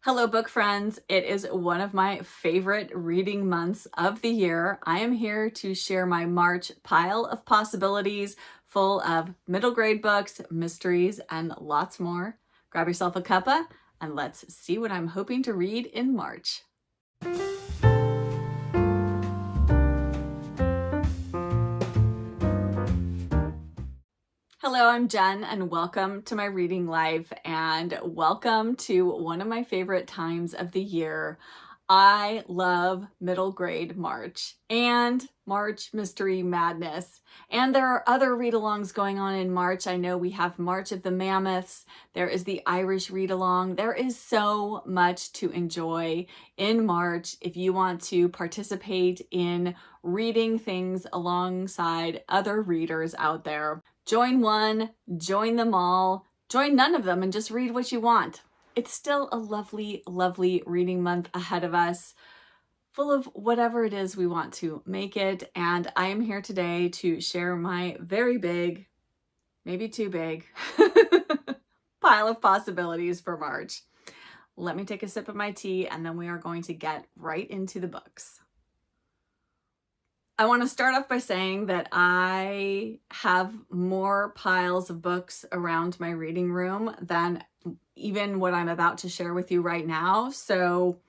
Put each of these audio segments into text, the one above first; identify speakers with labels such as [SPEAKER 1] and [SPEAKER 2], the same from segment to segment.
[SPEAKER 1] Hello, book friends. It is one of my favorite reading months of the year. I am here to share my March pile of possibilities full of middle grade books, mysteries, and lots more. Grab yourself a cuppa and let's see what I'm hoping to read in March. Hello, I'm Jen and welcome to my reading life and welcome to one of my favorite times of the year. I love middle grade March and March Mystery Madness. And there are other read-alongs going on in March. I know we have March of the Mammoths. There is the Irish Read-along. There is so much to enjoy in March if you want to participate in reading things alongside other readers out there. Join one, join them all, join none of them and just read what you want. It's still a lovely, lovely reading month ahead of us, full of whatever it is we want to make it. And I am here today to share my very big, maybe too big, pile of possibilities for March. Let me take a sip of my tea and then we are going to get right into the books. I want to start off by saying that I have more piles of books around my reading room than even what I'm about to share with you right now. So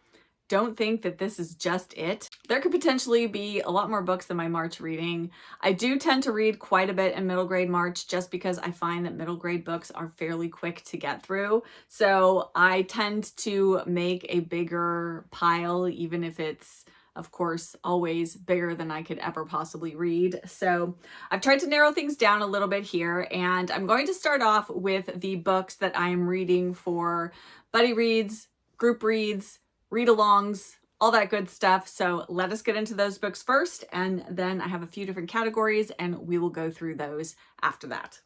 [SPEAKER 1] don't think that this is just it. There could potentially be a lot more books than my March reading. I do tend to read quite a bit in middle grade March just because I find that middle grade books are fairly quick to get through. So I tend to make a bigger pile, even if it's of course, always bigger than I could ever possibly read. So I've tried to narrow things down a little bit here, and I'm going to start off with the books that I am reading for buddy reads, group reads, read-alongs, all that good stuff. So let us get into those books first, and then I have a few different categories, and we will go through those after that.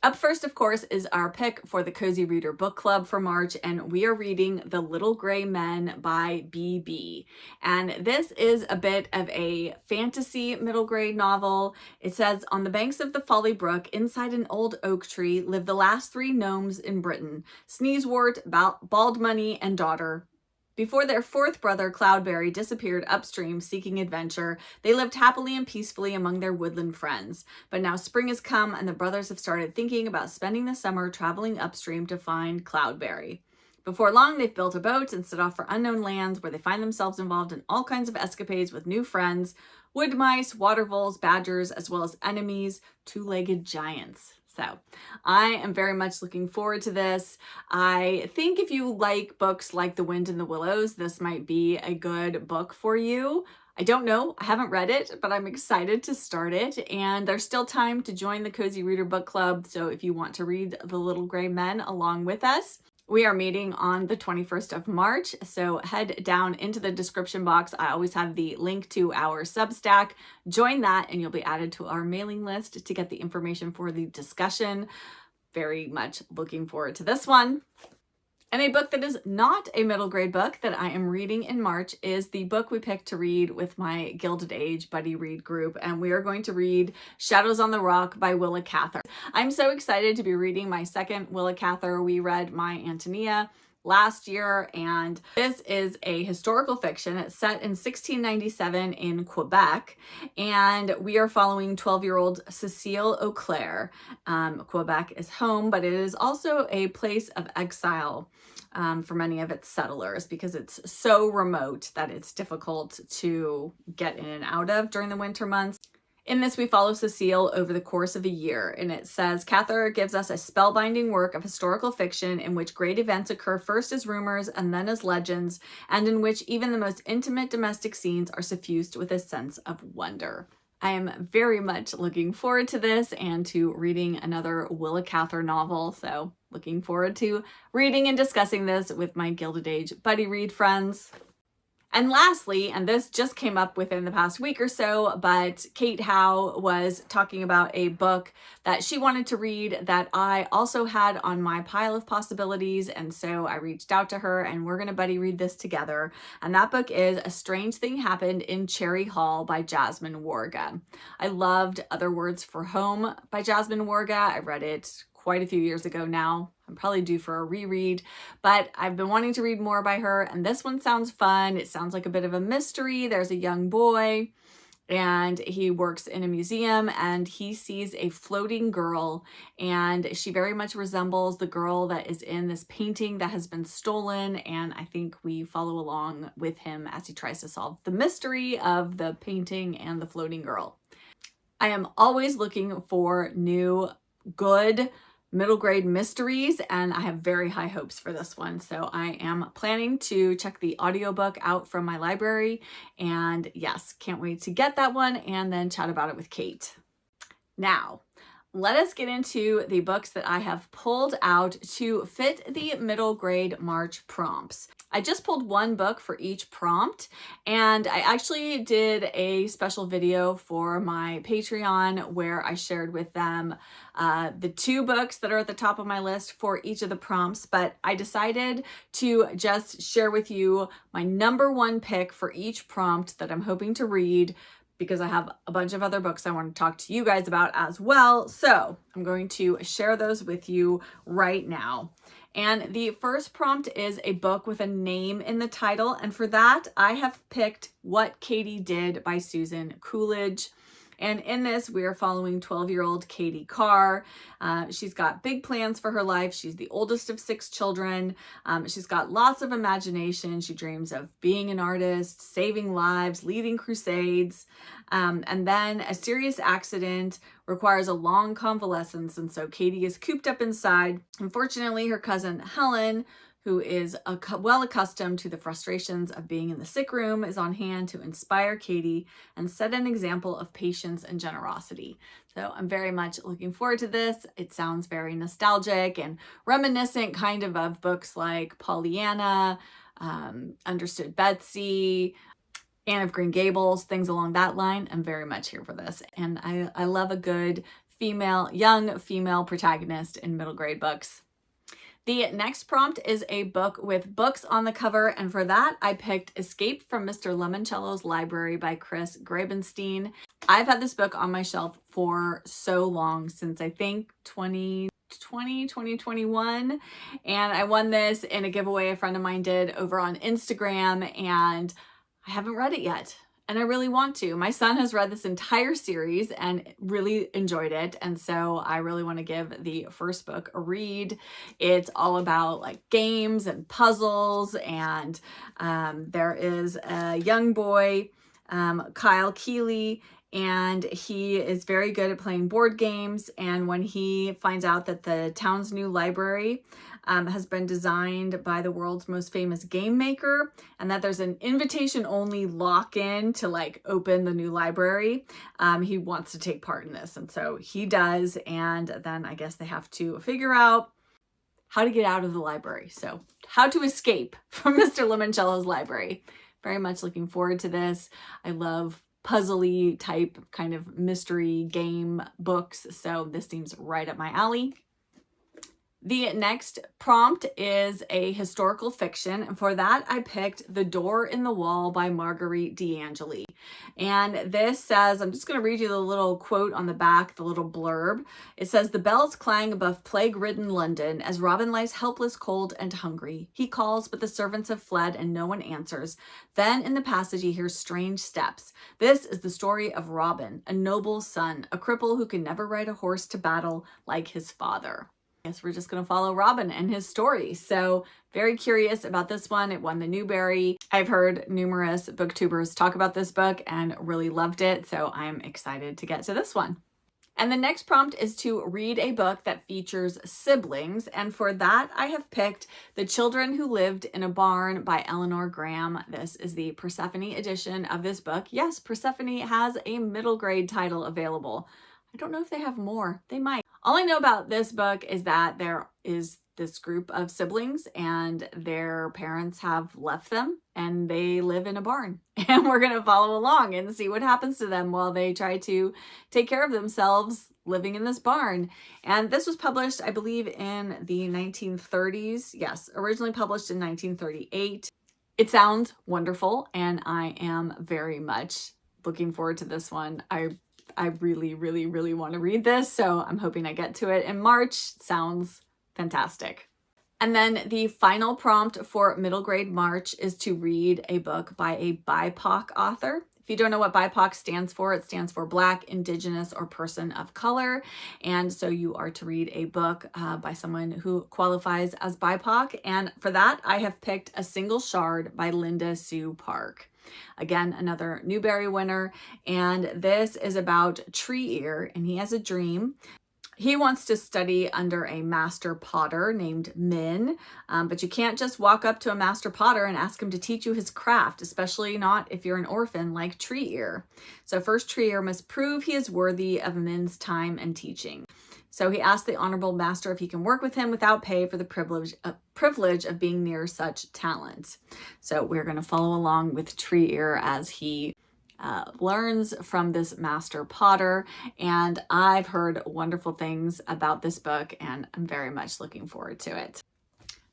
[SPEAKER 1] Up first, of course, is our pick for the Cozy Reader Book Club for March, and we are reading The Little Gray Men by B.B. And this is a bit of a fantasy middle grade novel. It says, on the banks of the Folly Brook, inside an old oak tree, live the last three gnomes in Britain, Sneezewort, Bald Money, and Daughter. Before their fourth brother, Cloudberry, disappeared upstream seeking adventure, they lived happily and peacefully among their woodland friends. But now spring has come and the brothers have started thinking about spending the summer traveling upstream to find Cloudberry. Before long, they've built a boat and set off for unknown lands where they find themselves involved in all kinds of escapades with new friends, wood mice, water voles, badgers, as well as enemies, two-legged giants. So I am very much looking forward to this. I think if you like books like The Wind in the Willows, this might be a good book for you. I don't know, I haven't read it, but I'm excited to start it. And there's still time to join the Cozy Reader Book Club. So if you want to read The Little Gray Men along with us, we are meeting on the 21st of March, so head down into the description box. I always have the link to our Substack. Join that and you'll be added to our mailing list to get the information for the discussion. Very much looking forward to this one. And a book that is not a middle grade book that I am reading in March is the book we picked to read with my Gilded Age buddy read group. And we are going to read Shadows on the Rock by Willa Cather. I'm so excited to be reading my second Willa Cather. We read My Antonia last year, and this is a historical fiction. It's set in 1697 in Quebec, and we are following 12-year-old Cecile Auclair. Quebec is home, but it is also a place of exile for many of its settlers because it's so remote that it's difficult to get in and out of during the winter months. In this, we follow Cecile over the course of a year, and it says, Cather gives us a spellbinding work of historical fiction in which great events occur first as rumors and then as legends, and in which even the most intimate domestic scenes are suffused with a sense of wonder. I am very much looking forward to this and to reading another Willa Cather novel, so looking forward to reading and discussing this with my Gilded Age buddy read friends. And lastly, and this just came up within the past week or so, but Kate Howe was talking about a book that she wanted to read that I also had on my pile of possibilities. And so I reached out to her and we're going to buddy read this together. And that book is A Strange Thing Happened in Cherry Hall by Jasmine Warga. I loved Other Words for Home by Jasmine Warga. I read it quite a few years ago now. I'm probably due for a reread, but I've been wanting to read more by her, and this one sounds fun. It sounds like a bit of a mystery. There's a young boy and he works in a museum and he sees a floating girl, and she very much resembles the girl that is in this painting that has been stolen. And I think we follow along with him as he tries to solve the mystery of the painting and the floating girl. I am always looking for new, good middle grade mysteries, and I have very high hopes for this one. So I am planning to check the audiobook out from my library, and yes, can't wait to get that one and then chat about it with Kate. Now, let us get into the books that I have pulled out to fit the middle grade March prompts. I just pulled one book for each prompt, and I actually did a special video for my Patreon where I shared with them the 2 books that are at the top of my list for each of the prompts, but I decided to just share with you my number 1 pick for each prompt that I'm hoping to read, because I have a bunch of other books I want to talk to you guys about as well. So I'm going to share those with you right now. And the first prompt is a book with a name in the title. And for that, I have picked What Katie Did by Susan Coolidge. And in this, we are following 12-year-old Katie Carr. She's got big plans for her life. She's the oldest of 6 children. She's got lots of imagination. She dreams of being an artist, saving lives, leading crusades. And then a serious accident requires a long convalescence. And so Katie is cooped up inside. Unfortunately, her cousin Helen, who is well accustomed to the frustrations of being in the sick room, is on hand to inspire Katie and set an example of patience and generosity. So I'm very much looking forward to this. It sounds very nostalgic and reminiscent kind of books like Pollyanna, Understood Betsy, Anne of Green Gables, things along that line. I'm very much here for this. And I love a good young female protagonist in middle grade books. The next prompt is a book with books on the cover, and for that I picked Escape from Mr. Lemoncello's Library by Chris Grabenstein. I've had this book on my shelf for so long, since I think 2021, and I won this in a giveaway a friend of mine did over on Instagram, and I haven't read it yet. And I really want to. My son has read this entire series and really enjoyed it. And so I really want to give the first book a read. It's all about like games and puzzles. And there is a young boy, Kyle Keeley, and he is very good at playing board games. And when he finds out that the town's new library has been designed by the world's most famous game maker, and that there's an invitation-only lock-in to like open the new library, he wants to take part in this. And so he does, and then I guess they have to figure out how to get out of the library. So how to escape from Mr. Lemoncello's library. Very much looking forward to this. I love puzzly type kind of mystery game books, so this seems right up my alley. The next prompt is a historical fiction, and for that I picked The Door in the Wall by Marguerite D'Angeli. And this says, I'm just going to read you the little quote on the back, the little blurb. It says, "The bells clang above plague-ridden London as Robin lies helpless, cold, and hungry. He calls, but the servants have fled and no one answers. Then in the passage he hears strange steps. This is the story of Robin, a noble son, a cripple who can never ride a horse to battle like his father." I guess we're just going to follow Robin and his story. So very curious about this one. It won the Newbery. I've heard numerous booktubers talk about this book and really loved it. So I'm excited to get to this one. And the next prompt is to read a book that features siblings. And for that, I have picked The Children Who Lived in a Barn by Eleanor Graham. This is the Persephone edition of this book. Yes, Persephone has a middle grade title available. I don't know if they have more. They might. All I know about this book is that there is this group of siblings and their parents have left them and they live in a barn. And we're going to follow along and see what happens to them while they try to take care of themselves living in this barn. And this was published, I believe, in the 1930s. Yes, originally published in 1938. It sounds wonderful and I am very much looking forward to this one. I really, really, really want to read this, so I'm hoping I get to it in March. Sounds fantastic. And then the final prompt for middle grade March is to read a book by a BIPOC author. If you don't know what BIPOC stands for, it stands for Black, Indigenous, or Person of Color. And so you are to read a book by someone who qualifies as BIPOC. And for that, I have picked A Single Shard by Linda Sue Park. Again, another Newbery winner. And this is about Tree Ear, and he has a dream. He wants to study under a master potter named Min, but you can't just walk up to a master potter and ask him to teach you his craft, especially not if you're an orphan like Tree Ear. So first, Tree Ear must prove he is worthy of Min's time and teaching. So he asked the honorable master if he can work with him without pay for the privilege of being near such talent. So we're going to follow along with Tree Ear as he learns from this master potter, and I've heard wonderful things about this book, and I'm very much looking forward to it.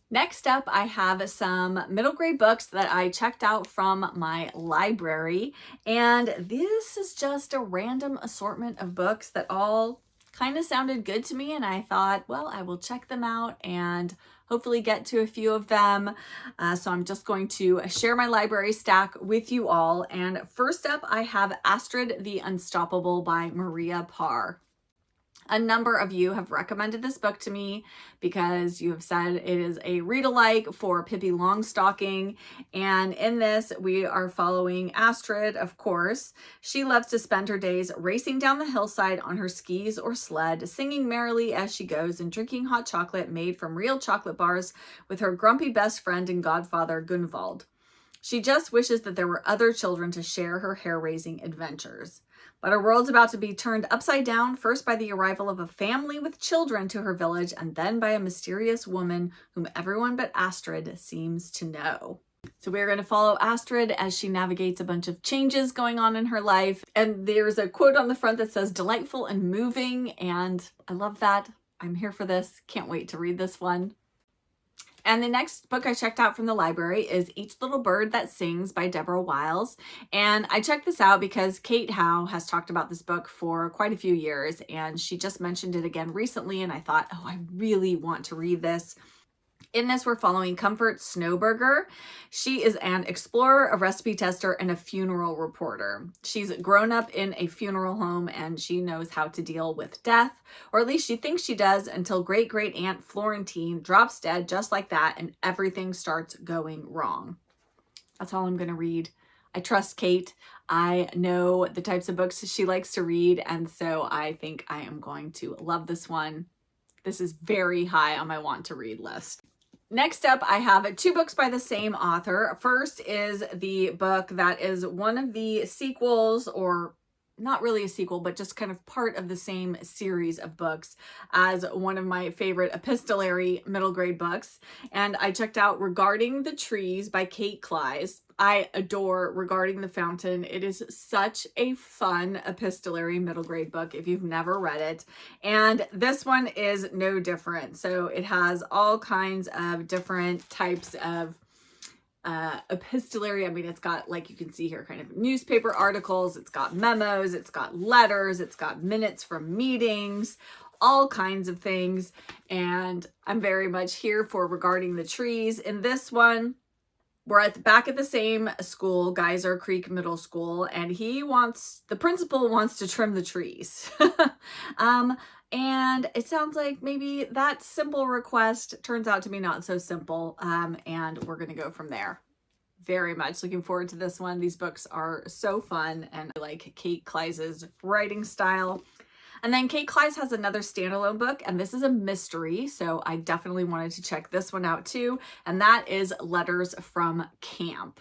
[SPEAKER 1] Next up, I have some middle grade books that I checked out from my library, and this is just a random assortment of books that all kind of sounded good to me, and I thought, well, I will check them out and hopefully get to a few of them. So I'm just going to share my library stack with you all. And first up, I have Astrid the Unstoppable by Maria Parr. A number of you have recommended this book to me because you have said it is a read-alike for Pippi Longstocking. And in this, we are following Astrid, of course. She loves to spend her days racing down the hillside on her skis or sled, singing merrily as she goes and drinking hot chocolate made from real chocolate bars with her grumpy best friend and godfather, Gunvald. She just wishes that there were other children to share her hair-raising adventures. But her world's about to be turned upside down, first by the arrival of a family with children to her village, and then by a mysterious woman whom everyone but Astrid seems to know. So we're going to follow Astrid as she navigates a bunch of changes going on in her life. And there's a quote on the front that says, "Delightful and moving," and I love that. I'm here for this. Can't wait to read this one. And the next book I checked out from the library is Each Little Bird That Sings by Deborah Wiles. And I checked this out because Kate Howe has talked about this book for quite a few years, and she just mentioned it again recently, and I thought, oh, I really want to read this. In this, we're following Comfort Snowburger. She is an explorer, a recipe tester, and a funeral reporter. She's grown up in a funeral home, and she knows how to deal with death, or at least she thinks she does, until great-great-aunt Florentine drops dead just like that, and everything starts going wrong. That's all I'm going to read. I trust Kate. I know the types of books she likes to read, and so I think I am going to love this one. This is very high on my want to read list. Next up, I have two books by the same author. First is the book that is one of the sequels, or not really a sequel, but just kind of part of the same series of books as one of my favorite epistolary middle grade books. And I checked out Regarding the Trees by Kate Cleise. I adore Regarding the Fountain. It is such a fun epistolary middle grade book if you've never read it. And this one is no different. So it has all kinds of different types of epistolary. I mean, it's got, like you can see here, kind of newspaper articles, it's got memos, it's got letters, it's got minutes from meetings, all kinds of things. And I'm very much here for Regarding the Trees. In this one, we're back at the same school, Geyser Creek Middle School, and the principal wants to trim the trees. And it sounds like maybe that simple request turns out to be not so simple, and we're going to go from there. Very much looking forward to this one. These books are so fun, and I like Kate Cleise's writing style. And then Kate Cleise has another standalone book, and this is a mystery, so I definitely wanted to check this one out too, and that is Letters from Camp.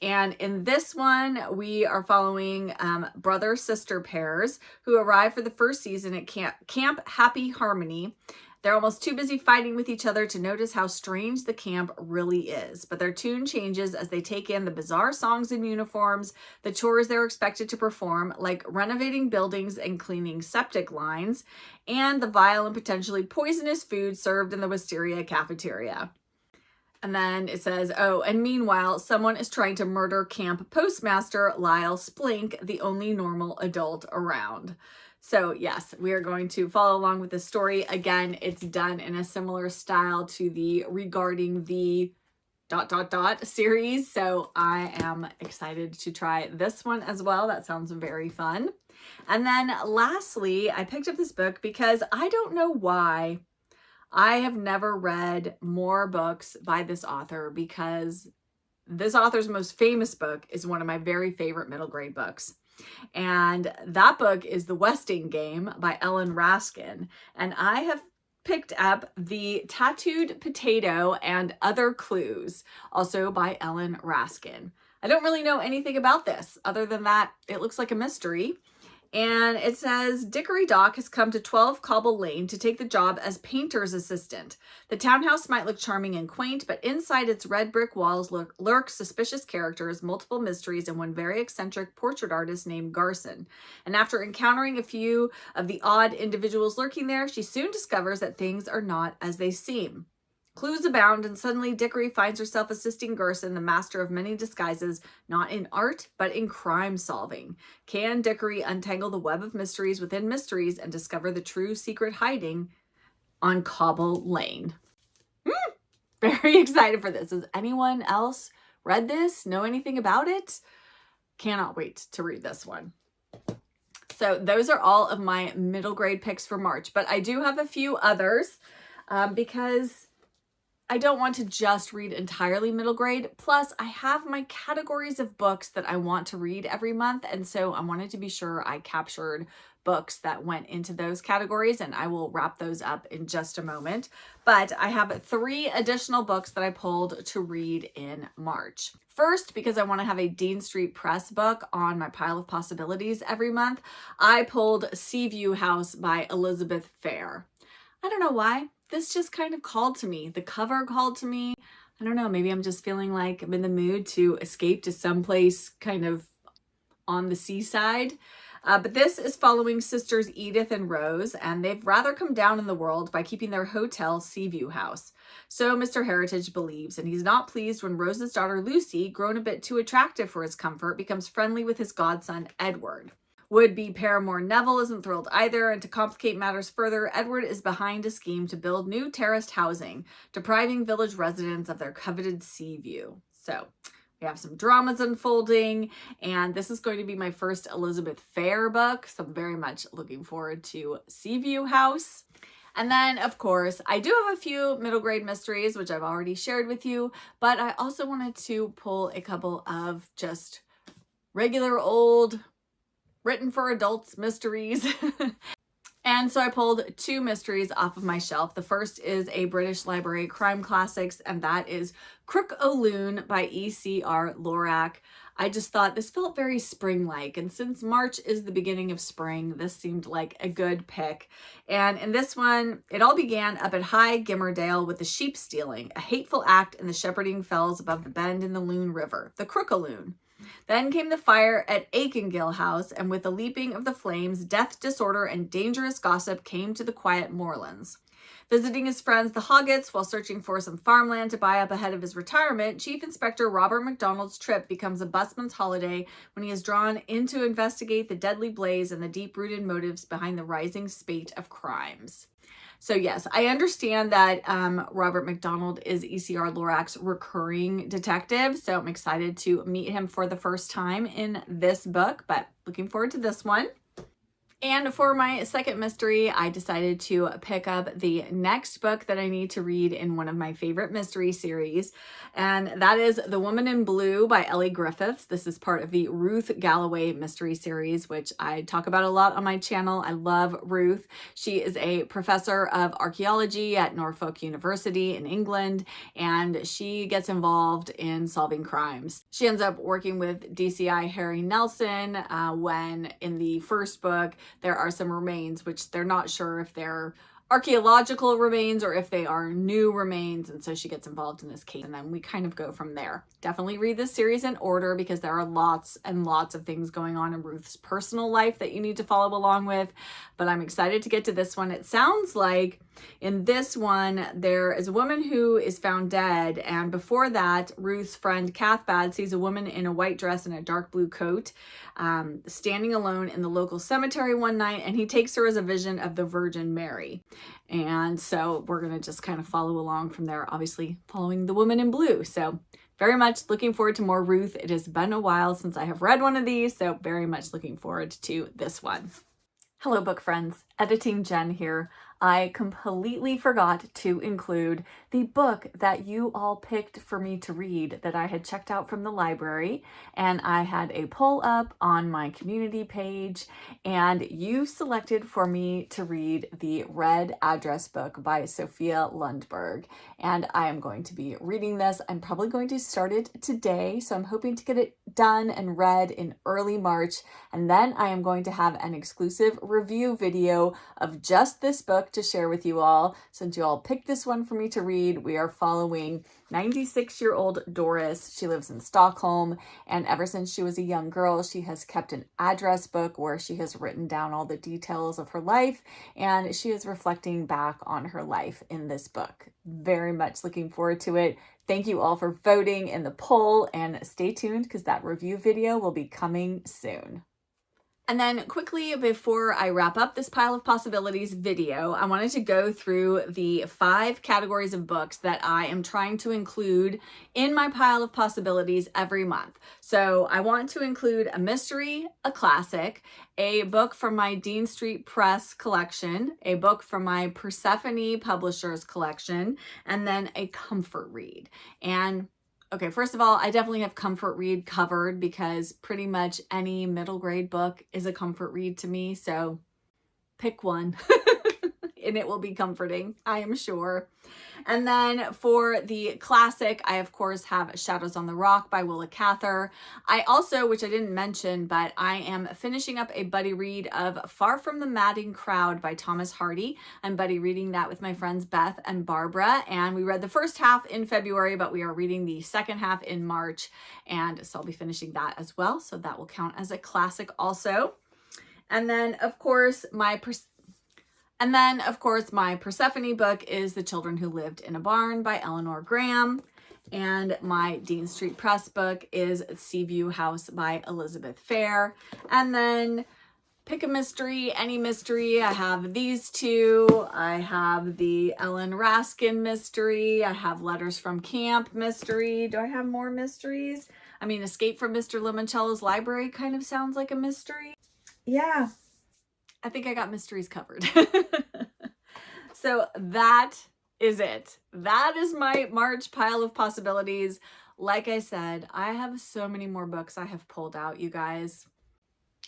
[SPEAKER 1] And in this one, we are following brother-sister pairs who arrive for the first season at Camp Happy Harmony. They're almost too busy fighting with each other to notice how strange the camp really is. But their tune changes as they take in the bizarre songs and uniforms, the chores they're expected to perform, like renovating buildings and cleaning septic lines, and the vile and potentially poisonous food served in the Wisteria cafeteria. And then it says, oh, and meanwhile, someone is trying to murder camp postmaster Lyle Splink, the only normal adult around. So yes, we are going to follow along with the story. Again, it's done in a similar style to the Regarding the ... series. So I am excited to try this one as well. That sounds very fun. And then lastly, I picked up this book because I don't know why I have never read more books by this author, because this author's most famous book is one of my very favorite middle grade books. And that book is The Westing Game by Ellen Raskin. And I have picked up The Tattooed Potato and Other Clues, also by Ellen Raskin. I don't really know anything about this other than that it looks like a mystery. And it says, Dickory Dock has come to 12 Cobble Lane to take the job as painter's assistant. The townhouse might look charming and quaint, but inside its red brick walls lurk suspicious characters, multiple mysteries, and one very eccentric portrait artist named Garson. And after encountering a few of the odd individuals lurking there, she soon discovers that things are not as they seem. Clues abound, and suddenly Dickory finds herself assisting Gerson, the master of many disguises, not in art, but in crime solving. Can Dickory untangle the web of mysteries within mysteries and discover the true secret hiding on Cobble Lane? Very excited for this. Has anyone else read this? Know anything about it? Cannot wait to read this one. So those are all of my middle grade picks for March, but I do have a few others because I don't want to just read entirely middle grade. Plus, I have my categories of books that I want to read every month. And so I wanted to be sure I captured books that went into those categories, and I will wrap those up in just a moment. But I have 3 additional books that I pulled to read in March. First, because I want to have a Dean Street Press book on my pile of possibilities every month, I pulled Seaview House by Elizabeth Fair. I don't know why. This just kind of called to me. The cover called to me. I don't know, maybe I'm just feeling like I'm in the mood to escape to someplace kind of on the seaside. But this is following sisters Edith and Rose, and they've rather come down in the world by keeping their hotel Seaview House. So Mr. Heritage believes, and he's not pleased when Rose's daughter Lucy, grown a bit too attractive for his comfort, becomes friendly with his godson Edward. Would-be paramour Neville isn't thrilled either, and to complicate matters further, Edward is behind a scheme to build new terraced housing, depriving village residents of their coveted sea view. So we have some dramas unfolding, and this is going to be my first Elizabeth Fair book, so I'm very much looking forward to Seaview House. And then, of course, I do have a few middle grade mysteries, which I've already shared with you, but I also wanted to pull a couple of just regular old written for adults mysteries. And so I pulled 2 mysteries off of my shelf. The first is a British Library crime classics, and that is Crook o' Loon by E.C.R. Lorac. I just thought this felt very spring-like, and since March is the beginning of spring, this seemed like a good pick. And in this one, it all began up at High Gimmerdale with the sheep stealing, a hateful act in the shepherding fells above the bend in the Loon River, the Crook o' Loon. Then came the fire at Aikengill House, and with the leaping of the flames, death, disorder, and dangerous gossip came to the quiet moorlands. Visiting his friends the Hoggets while searching for some farmland to buy up ahead of his retirement, Chief Inspector Robert MacDonald's trip becomes a busman's holiday when he is drawn in to investigate the deadly blaze and the deep-rooted motives behind the rising spate of crimes. So yes, I understand that Robert MacDonald is E.C.R. Lorac's recurring detective, so I'm excited to meet him for the first time in this book, but looking forward to this one. And for my second mystery, I decided to pick up the next book that I need to read in one of my favorite mystery series, and that is The Woman in Blue by Ellie Griffiths. This is part of the Ruth Galloway mystery series, which I talk about a lot on my channel. I love Ruth. She is a professor of archaeology at Norfolk University in England, and she gets involved in solving crimes. She ends up working with DCI Harry Nelson when in the first book, there are some remains, which they're not sure if they're archaeological remains or if they are new remains. And so she gets involved in this case, and then we kind of go from there. Definitely read this series in order because there are lots and lots of things going on in Ruth's personal life that you need to follow along with. But I'm excited to get to this one. It sounds like in this one, there is a woman who is found dead. And before that, Ruth's friend Cathbad sees a woman in a white dress and a dark blue coat standing alone in the local cemetery one night. And he takes her as a vision of the Virgin Mary. And so we're going to just kind of follow along from there, obviously following the woman in blue. So very much looking forward to more Ruth. It has been a while since I have read one of these, so very much looking forward to this one. Hello, book friends. Editing Jen here. I completely forgot to include the book that you all picked for me to read that I had checked out from the library, and I had a poll up on my community page, and you selected for me to read the Red Address book by Sophia Lundberg, and I am going to be reading this. I'm probably going to start it today, so I'm hoping to get it done and read in early March, and then I am going to have an exclusive review video of just this book to share with you all. Since you all picked this one for me to read, we are following 96-year-old Doris. She lives in Stockholm, and ever since she was a young girl, she has kept an address book where she has written down all the details of her life, and she is reflecting back on her life in this book. Very much looking forward to it. Thank you all for voting in the poll, and stay tuned because that review video will be coming soon. And then quickly, before I wrap up this Pile of Possibilities video, I wanted to go through the 5 categories of books that I am trying to include in my Pile of Possibilities every month. So I want to include a mystery, a classic, a book from my Dean Street Press collection, a book from my Persephone Publishers collection, and then a comfort read. And okay, first of all, I definitely have comfort read covered because pretty much any middle grade book is a comfort read to me. So pick one and it will be comforting, I am sure. And then for the classic, I of course have Shadows on the Rock by Willa Cather. I also, which I didn't mention, but I am finishing up a buddy read of Far from the Madding Crowd by Thomas Hardy. I'm buddy reading that with my friends Beth and Barbara, and we read the first half in February, but we are reading the second half in March, and so I'll be finishing that as well, so that will count as a classic also. And then of course my Persephone book is The Children Who Lived in a Barn by Eleanor Graham. And my Dean Street Press book is Seaview House by Elizabeth Fair. And then pick a mystery, any mystery. I have these two. I have the Ellen Raskin mystery. I have Letters from Camp mystery. Do I have more mysteries? I mean, Escape from Mr. Limoncello's Library kind of sounds like a mystery. Yeah. I think I got mysteries covered. So that is it. That is my March Pile of Possibilities. Like I said, I have so many more books I have pulled out, you guys.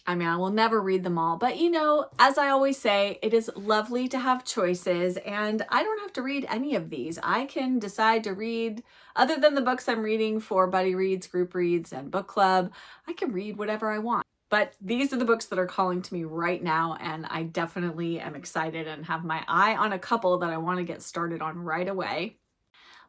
[SPEAKER 1] I mean, I will never read them all, but you know, as I always say, it is lovely to have choices, and I don't have to read any of these. I can decide to read, other than the books I'm reading for buddy reads, group reads, and book club, I can read whatever I want. But these are the books that are calling to me right now, and I definitely am excited and have my eye on a couple that I want to get started on right away.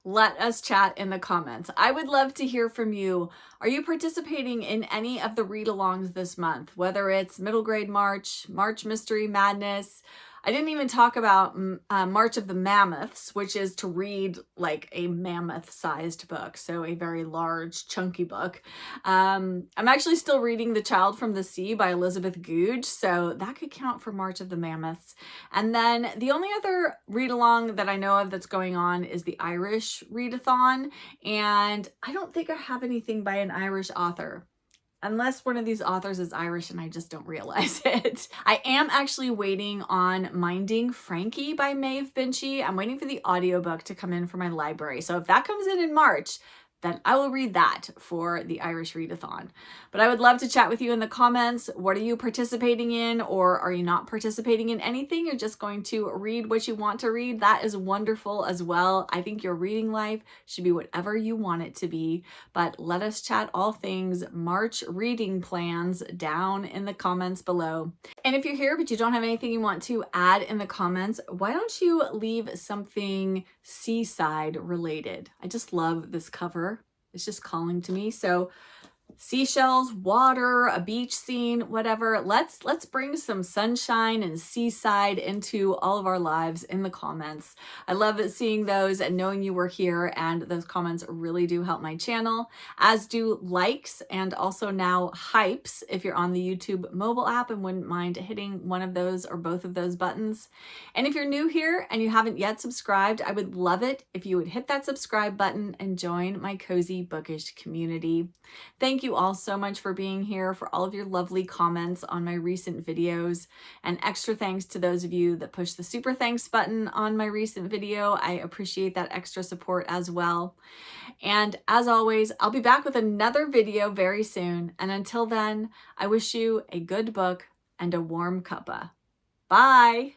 [SPEAKER 1] Let us chat in the comments. I would love to hear from you. Are you participating in any of the read-alongs this month? Whether it's Middle Grade March, March Mystery Madness. I didn't even talk about March of the Mammoths, which is to read like a mammoth-sized book, so a very large, chunky book. I'm actually still reading The Child from the Sea by Elizabeth Goudge, so that could count for March of the Mammoths. And then the only other read-along that I know of that's going on is the Irish Readathon, and I don't think I have anything by an Irish author. Unless one of these authors is Irish and I just don't realize it. I am actually waiting on Minding Frankie by Maeve Binchy. I'm waiting for the audiobook to come in for my library. So if that comes in March, then I will read that for the Irish Readathon. But I would love to chat with you in the comments. What are you participating in, or are you not participating in anything? You're just going to read what you want to read. That is wonderful as well. I think your reading life should be whatever you want it to be. But let us chat all things March reading plans down in the comments below. And if you're here but you don't have anything you want to add in the comments, why don't you leave something seaside related? I just love this cover. It's just calling to me. So seashells, water, a beach scene, whatever. Let's bring some sunshine and seaside into all of our lives in the comments. I love seeing those and knowing you were here, and those comments really do help my channel, as do likes and also now hypes if you're on the YouTube mobile app and wouldn't mind hitting one of those or both of those buttons. And if you're new here and you haven't yet subscribed, I would love it if you would hit that subscribe button and join my cozy bookish community. Thank you all so much for being here, for all of your lovely comments on my recent videos, and extra thanks to those of you that pushed the super thanks button on my recent video. I appreciate that extra support as well. And as always, I'll be back with another video very soon. And until then, I wish you a good book and a warm cuppa. Bye.